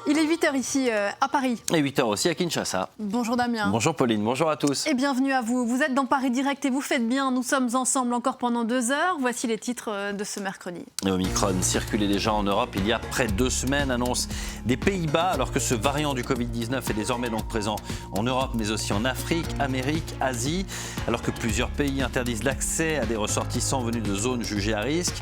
Il est 8h ici à Paris. Et 8h aussi à Kinshasa. Bonjour Damien. Bonjour Pauline, bonjour à tous. Et bienvenue à vous. Vous êtes dans Paris Direct et vous faites bien. Nous sommes ensemble encore pendant 2 heures. Voici les titres de ce mercredi. Omicron circulait déjà en Europe il y a près de 2 semaines, annonce des Pays-Bas, alors que ce variant du Covid-19 est désormais donc présent en Europe, mais aussi en Afrique, Amérique, Asie, alors que plusieurs pays interdisent l'accès à des ressortissants venus de zones jugées à risque.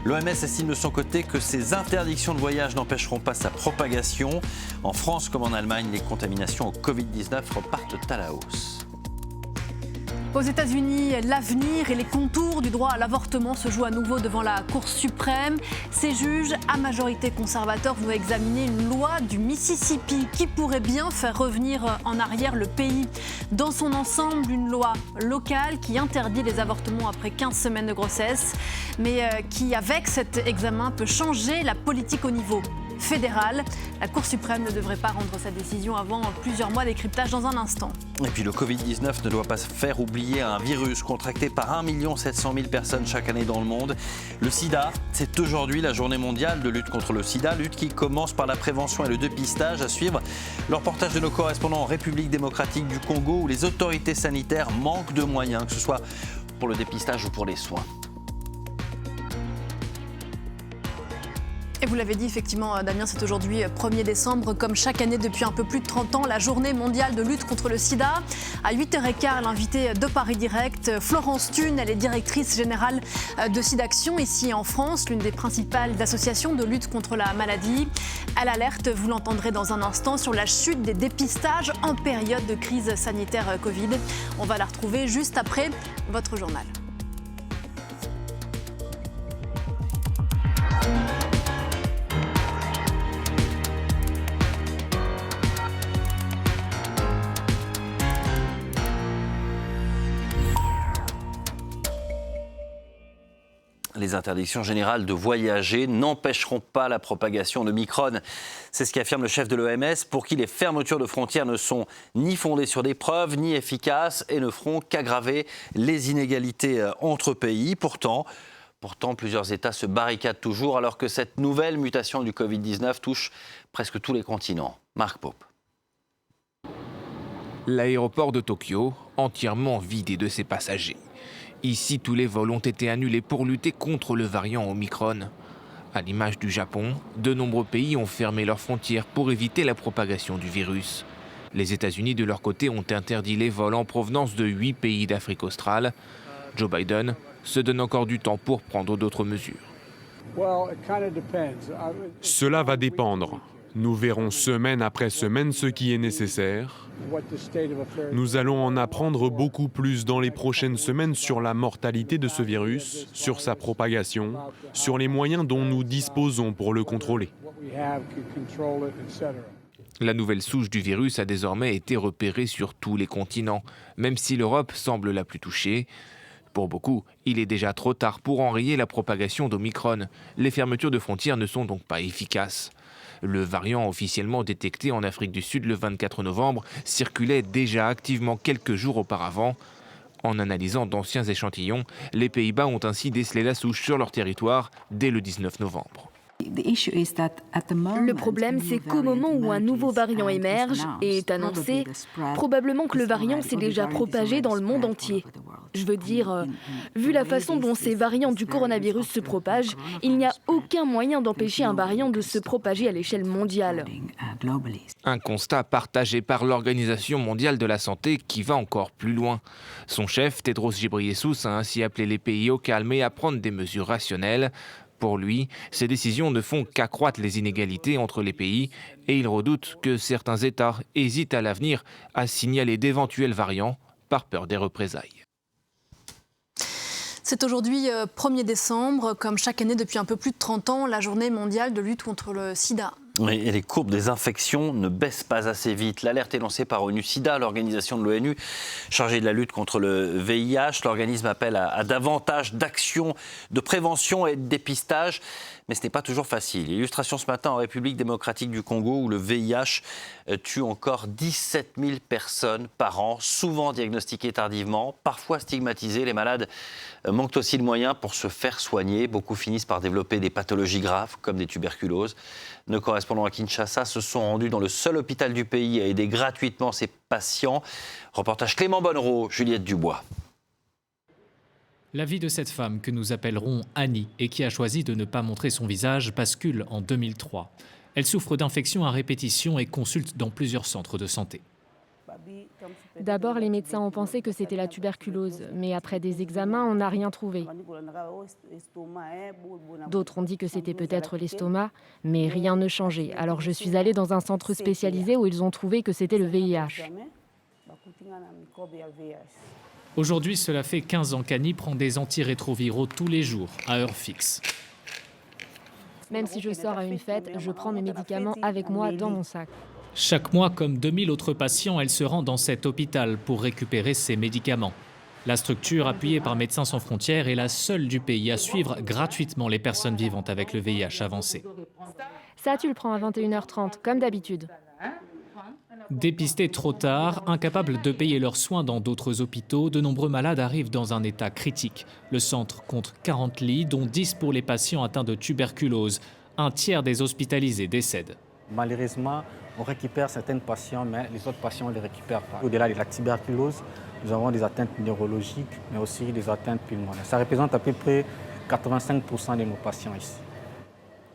L'OMS estime de son côté que ces interdictions de voyage n'empêcheront pas sa propagation. En France comme en Allemagne, les contaminations au Covid-19 repartent à la hausse. Aux États-Unis, l'avenir et les contours du droit à l'avortement se jouent à nouveau devant la Cour suprême. Ces juges, à majorité conservateur, vont examiner une loi du Mississippi qui pourrait bien faire revenir en arrière le pays. Dans son ensemble, une loi locale qui interdit les avortements après 15 semaines de grossesse, mais qui, avec cet examen, peut changer la politique au niveau fédéral. La Cour suprême ne devrait pas rendre sa décision avant plusieurs mois, décryptage dans un instant. Et puis le Covid-19 ne doit pas faire oublier un virus contracté par 1 700 000 personnes chaque année dans le monde. Le sida, c'est aujourd'hui la journée mondiale de lutte contre le sida, lutte qui commence par la prévention et le dépistage. À suivre le reportage de nos correspondants en République démocratique du Congo où les autorités sanitaires manquent de moyens, que ce soit pour le dépistage ou pour les soins. Et vous l'avez dit, effectivement, Damien, c'est aujourd'hui 1er décembre, comme chaque année depuis un peu plus de 30 ans, la journée mondiale de lutte contre le sida. À 8h15, l'invitée de Paris Direct, Florence Thune, elle est directrice générale de SIDAction ici en France, l'une des principales associations de lutte contre la maladie. Elle alerte, vous l'entendrez dans un instant, sur la chute des dépistages en période de crise sanitaire Covid. On va la retrouver juste après votre journal. Les interdictions générales de voyager n'empêcheront pas la propagation de Omicron. C'est ce qu'affirme le chef de l'OMS, pour qui les fermetures de frontières ne sont ni fondées sur des preuves, ni efficaces et ne feront qu'aggraver les inégalités entre pays. Pourtant, plusieurs États se barricadent toujours alors que cette nouvelle mutation du Covid-19 touche presque tous les continents. Marc Pope. L'aéroport de Tokyo, entièrement vidé de ses passagers. Ici, tous les vols ont été annulés pour lutter contre le variant Omicron. À l'image du Japon, de nombreux pays ont fermé leurs frontières pour éviter la propagation du virus. Les États-Unis, de leur côté, ont interdit les vols en provenance de 8 pays d'Afrique australe. Joe Biden se donne encore du temps pour prendre d'autres mesures. Cela va dépendre. Nous verrons semaine après semaine ce qui est nécessaire. Nous allons en apprendre beaucoup plus dans les prochaines semaines sur la mortalité de ce virus, sur sa propagation, sur les moyens dont nous disposons pour le contrôler. La nouvelle souche du virus a désormais été repérée sur tous les continents, même si l'Europe semble la plus touchée. Pour beaucoup, il est déjà trop tard pour enrayer la propagation d'Omicron. Les fermetures de frontières ne sont donc pas efficaces. Le variant officiellement détecté en Afrique du Sud le 24 novembre circulait déjà activement quelques jours auparavant. En analysant d'anciens échantillons, les Pays-Bas ont ainsi décelé la souche sur leur territoire dès le 19 novembre. Le problème, c'est qu'au moment où un nouveau variant émerge et est annoncé, probablement que le variant s'est déjà propagé dans le monde entier. Je veux dire, vu la façon dont ces variants du coronavirus se propagent, il n'y a aucun moyen d'empêcher un variant de se propager à l'échelle mondiale. Un constat partagé par l'Organisation mondiale de la santé qui va encore plus loin. Son chef, Tedros Ghebreyesus, a ainsi appelé les pays au calme et à prendre des mesures rationnelles. Pour lui, ces décisions ne font qu'accroître les inégalités entre les pays et il redoute que certains États hésitent à l'avenir à signaler d'éventuels variants par peur des représailles. C'est aujourd'hui 1er décembre, comme chaque année depuis un peu plus de 30 ans, la journée mondiale de lutte contre le sida. Oui, et les courbes des infections ne baissent pas assez vite. L'alerte est lancée par ONU-SIDA, l'organisation de l'ONU chargée de la lutte contre le VIH. L'organisme appelle à davantage d'actions de prévention et de dépistage. Mais ce n'est pas toujours facile. Illustration ce matin en République démocratique du Congo où le VIH tue encore 17 000 personnes par an, souvent diagnostiquées tardivement, parfois stigmatisées. Les malades manquent aussi de moyens pour se faire soigner. Beaucoup finissent par développer des pathologies graves comme des tuberculoses. Nos correspondants à Kinshasa se sont rendus dans le seul hôpital du pays à aider gratuitement ces patients. Reportage Clément Bonnereau, Juliette Dubois. La vie de cette femme, que nous appellerons Annie, et qui a choisi de ne pas montrer son visage, bascule en 2003. Elle souffre d'infections à répétition et consulte dans plusieurs centres de santé. D'abord, les médecins ont pensé que c'était la tuberculose, mais après des examens, on n'a rien trouvé. D'autres ont dit que c'était peut-être l'estomac, mais rien ne changeait. Alors je suis allée dans un centre spécialisé où ils ont trouvé que c'était le VIH. Aujourd'hui, cela fait 15 ans qu'Annie prend des antirétroviraux tous les jours, à heure fixe. Même si je sors à une fête, je prends mes médicaments avec moi dans mon sac. Chaque mois, comme 2000 autres patients, elle se rend dans cet hôpital pour récupérer ses médicaments. La structure, appuyée par Médecins sans frontières, est la seule du pays à suivre gratuitement les personnes vivant avec le VIH avancé. Ça, tu le prends à 21h30, comme d'habitude. Dépistés trop tard, incapables de payer leurs soins dans d'autres hôpitaux, de nombreux malades arrivent dans un état critique. Le centre compte 40 lits, dont 10 pour les patients atteints de tuberculose. Un tiers des hospitalisés décèdent. Malheureusement, on récupère certains patients, mais les autres patients ne les récupèrent pas. Au-delà de la tuberculose, nous avons des atteintes neurologiques, mais aussi des atteintes pulmonaires. Ça représente à peu près 85% de nos patients ici.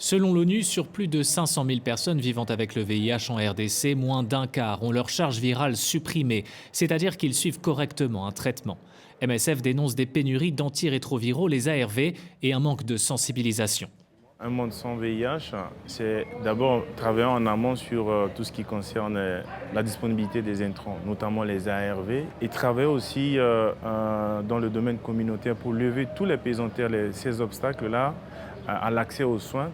Selon l'ONU, sur plus de 500 000 personnes vivant avec le VIH en RDC, moins d'un quart ont leur charge virale supprimée, c'est-à-dire qu'ils suivent correctement un traitement. MSF dénonce des pénuries d'antirétroviraux, les ARV, et un manque de sensibilisation. Un monde sans VIH, c'est d'abord travailler en amont sur tout ce qui concerne la disponibilité des intrants, notamment les ARV, et travailler aussi dans le domaine communautaire pour lever tous les pesanteurs, ces obstacles-là à l'accès aux soins.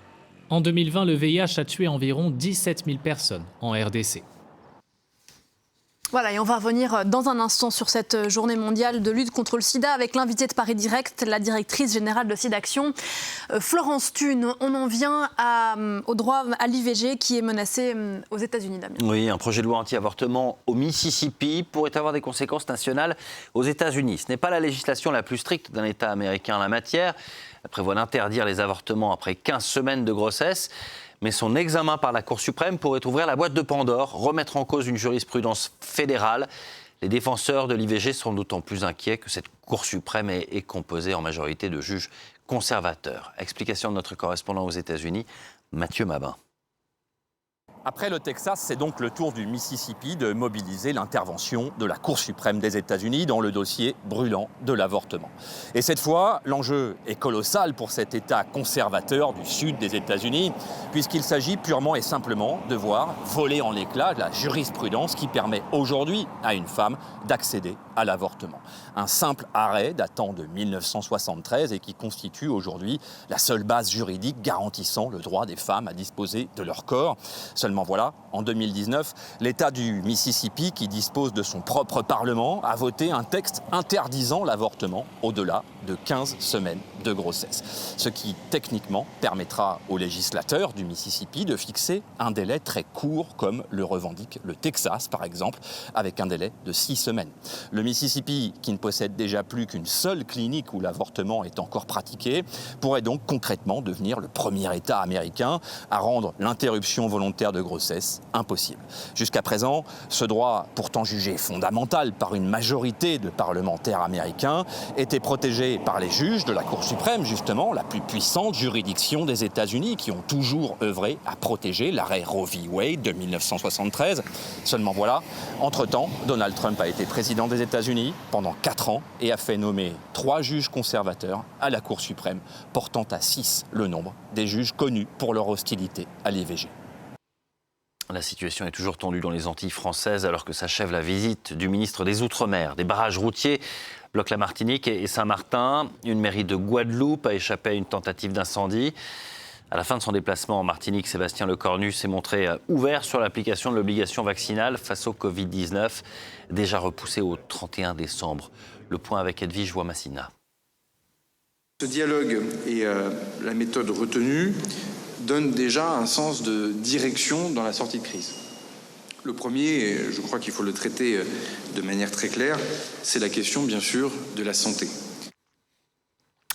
En 2020, le VIH a tué environ 17 000 personnes en RDC. Voilà, et on va revenir dans un instant sur cette journée mondiale de lutte contre le sida avec l'invitée de Paris Direct, la directrice générale de SIDAction, Florence Thune. On en vient au droit à l'IVG qui est menacé aux États-Unis, Damien. Oui, un projet de loi anti-avortement au Mississippi pourrait avoir des conséquences nationales aux États-Unis. Ce n'est pas la législation la plus stricte d'un État américain en la matière. Elle prévoit d'interdire les avortements après 15 semaines de grossesse. Mais son examen par la Cour suprême pourrait ouvrir la boîte de Pandore, remettre en cause une jurisprudence fédérale. Les défenseurs de l'IVG sont d'autant plus inquiets que cette Cour suprême est composée en majorité de juges conservateurs. Explication de notre correspondant aux États-Unis, Mathieu Mabin. Après le Texas, c'est donc le tour du Mississippi de mobiliser l'intervention de la Cour suprême des États-Unis dans le dossier brûlant de l'avortement. Et cette fois, l'enjeu est colossal pour cet État conservateur du sud des États-Unis, puisqu'il s'agit purement et simplement de voir voler en éclats la jurisprudence qui permet aujourd'hui à une femme d'accéder à l'avortement. Un simple arrêt datant de 1973 et qui constitue aujourd'hui la seule base juridique garantissant le droit des femmes à disposer de leur corps. Seulement voilà, en 2019, l'État du Mississippi, qui dispose de son propre Parlement, a voté un texte interdisant l'avortement au-delà de 15 semaines de grossesse. Ce qui, techniquement, permettra aux législateurs du Mississippi de fixer un délai très court, comme le revendique le Texas, par exemple, avec un délai de 6 semaines. Le Mississippi, qui ne possède déjà plus qu'une seule clinique où l'avortement est encore pratiqué, pourrait donc concrètement devenir le premier État américain à rendre l'interruption volontaire de grossesse impossible. Jusqu'à présent, ce droit, pourtant jugé fondamental par une majorité de parlementaires américains, était protégé par les juges de la Cour suprême, justement, la plus puissante juridiction des États-Unis, qui ont toujours œuvré à protéger l'arrêt Roe v. Wade de 1973. Seulement voilà, entre-temps, Donald Trump a été président des États-Unis pendant 4 ans et a fait nommer 3 juges conservateurs à la Cour suprême, portant à 6 le nombre des juges connus pour leur hostilité à l'IVG. La situation est toujours tendue dans les Antilles françaises alors que s'achève la visite du ministre des Outre-mer. Des barrages routiers bloquent la Martinique et Saint-Martin. Une mairie de Guadeloupe a échappé à une tentative d'incendie. À la fin de son déplacement en Martinique, Sébastien Lecornu s'est montré ouvert sur l'application de l'obligation vaccinale face au Covid-19, déjà repoussée au 31 décembre. Le point avec Edwige Wamassina. Ce dialogue et la méthode retenue donnent déjà un sens de direction dans la sortie de crise. Le premier, et je crois qu'il faut le traiter de manière très claire, c'est la question bien sûr de la santé.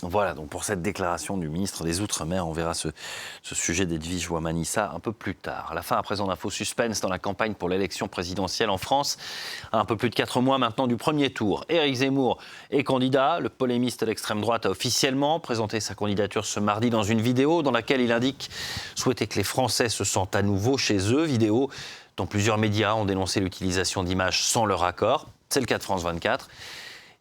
Voilà, donc pour cette déclaration du ministre des Outre-mer, on verra ce sujet d'Edwige Ouamanissa un peu plus tard. À la fin, à présent d'infos suspense dans la campagne pour l'élection présidentielle en France. Un peu plus de 4 mois maintenant du premier tour. Éric Zemmour est candidat. Le polémiste de l'extrême droite a officiellement présenté sa candidature ce mardi dans une vidéo dans laquelle il indique souhaiter que les Français se sentent à nouveau chez eux. Vidéo dont plusieurs médias ont dénoncé l'utilisation d'images sans leur accord. C'est le cas de France 24.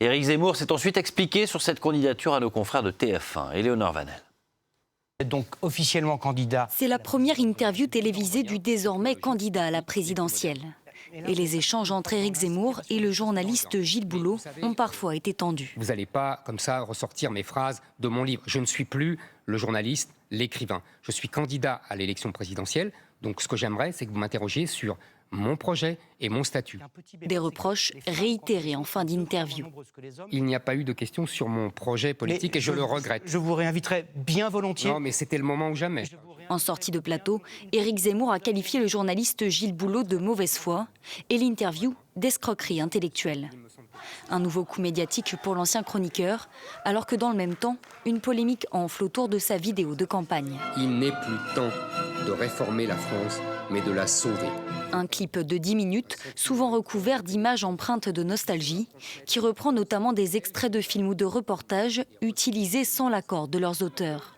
Éric Zemmour s'est ensuite expliqué sur cette candidature à nos confrères de TF1. Éléonore Vanel. Donc officiellement candidat. C'est la première interview télévisée du désormais candidat à la présidentielle. Et les échanges entre Éric Zemmour et le journaliste Gilles Boulot ont parfois été tendus. Vous n'allez pas comme ça ressortir mes phrases de mon livre. Je ne suis plus le journaliste, l'écrivain. Je suis candidat à l'élection présidentielle. Donc ce que j'aimerais, c'est que vous m'interrogiez sur mon projet et mon statut. Des reproches réitérés en fin d'interview. Il n'y a pas eu de questions sur mon projet politique et je le regrette. Je vous réinviterai bien volontiers. Non, mais c'était le moment ou jamais. En sortie de plateau, Éric Zemmour a qualifié le journaliste Gilles Boulot de mauvaise foi et l'interview d'escroquerie intellectuelle. Un nouveau coup médiatique pour l'ancien chroniqueur, alors que dans le même temps, une polémique enfle autour de sa vidéo de campagne. Il n'est plus temps de réformer la France, mais de la sauver. Un clip de 10 minutes, souvent recouvert d'images empreintes de nostalgie, qui reprend notamment des extraits de films ou de reportages utilisés sans l'accord de leurs auteurs.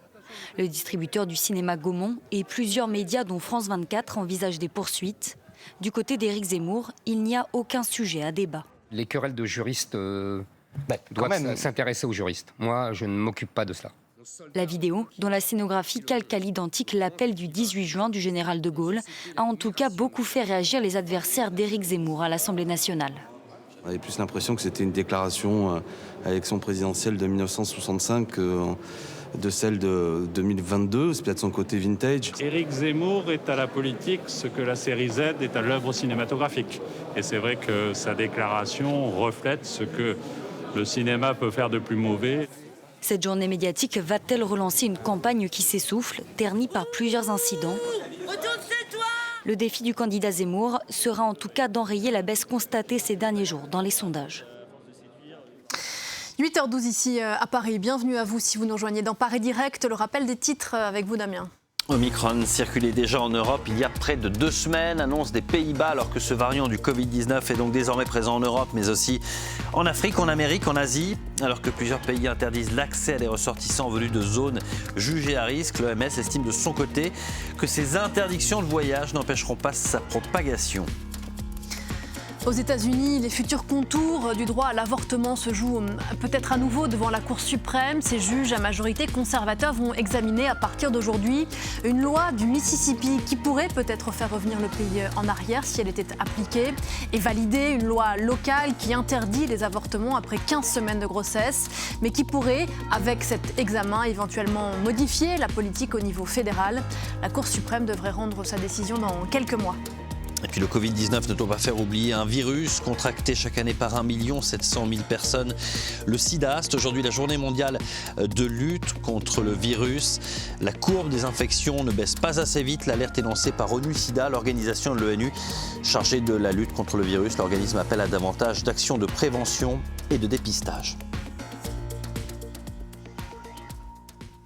Le distributeur du cinéma Gaumont et plusieurs médias dont France 24 envisagent des poursuites. Du côté d'Éric Zemmour, il n'y a aucun sujet à débat. Les querelles de juristes doivent s'intéresser aux juristes. Moi, je ne m'occupe pas de cela. La vidéo, dont la scénographie calque à l'identique l'appel du 18 juin du général de Gaulle, a en tout cas beaucoup fait réagir les adversaires d'Éric Zemmour à l'Assemblée nationale. On avait plus l'impression que c'était une déclaration à l'élection présidentielle de 1965 de celle de 2022. C'est peut-être son côté vintage. Éric Zemmour est à la politique ce que la série Z est à l'œuvre cinématographique. Et c'est vrai que sa déclaration reflète ce que le cinéma peut faire de plus mauvais. Cette journée médiatique va-t-elle relancer une campagne qui s'essouffle, ternie par plusieurs incidents ? Le défi du candidat Zemmour sera en tout cas d'enrayer la baisse constatée ces derniers jours dans les sondages. 8h12 ici à Paris. Bienvenue à vous si vous nous rejoignez dans Paris Direct. Le rappel des titres avec vous, Damien. Omicron circulait déjà en Europe il y a près de 2 semaines, annonce des Pays-Bas, alors que ce variant du Covid-19 est donc désormais présent en Europe, mais aussi en Afrique, en Amérique, en Asie. Alors que plusieurs pays interdisent l'accès à des ressortissants venus de zones jugées à risque, l'OMS estime de son côté que ces interdictions de voyage n'empêcheront pas sa propagation. Aux États-Unis, les futurs contours du droit à l'avortement se jouent peut-être à nouveau devant la Cour suprême. Ces juges à majorité conservateurs vont examiner à partir d'aujourd'hui une loi du Mississippi qui pourrait peut-être faire revenir le pays en arrière si elle était appliquée et valider une loi locale qui interdit les avortements après 15 semaines de grossesse, mais qui pourrait, avec cet examen, éventuellement modifier la politique au niveau fédéral. La Cour suprême devrait rendre sa décision dans quelques mois. Et puis le Covid-19 ne doit pas faire oublier un virus contracté chaque année par 1 700 000 personnes. Le sida, c'est aujourd'hui la journée mondiale de lutte contre le virus. La courbe des infections ne baisse pas assez vite. L'alerte est lancée par ONU-SIDA, l'organisation de l'ONU chargée de la lutte contre le virus. L'organisme appelle à davantage d'actions de prévention et de dépistage.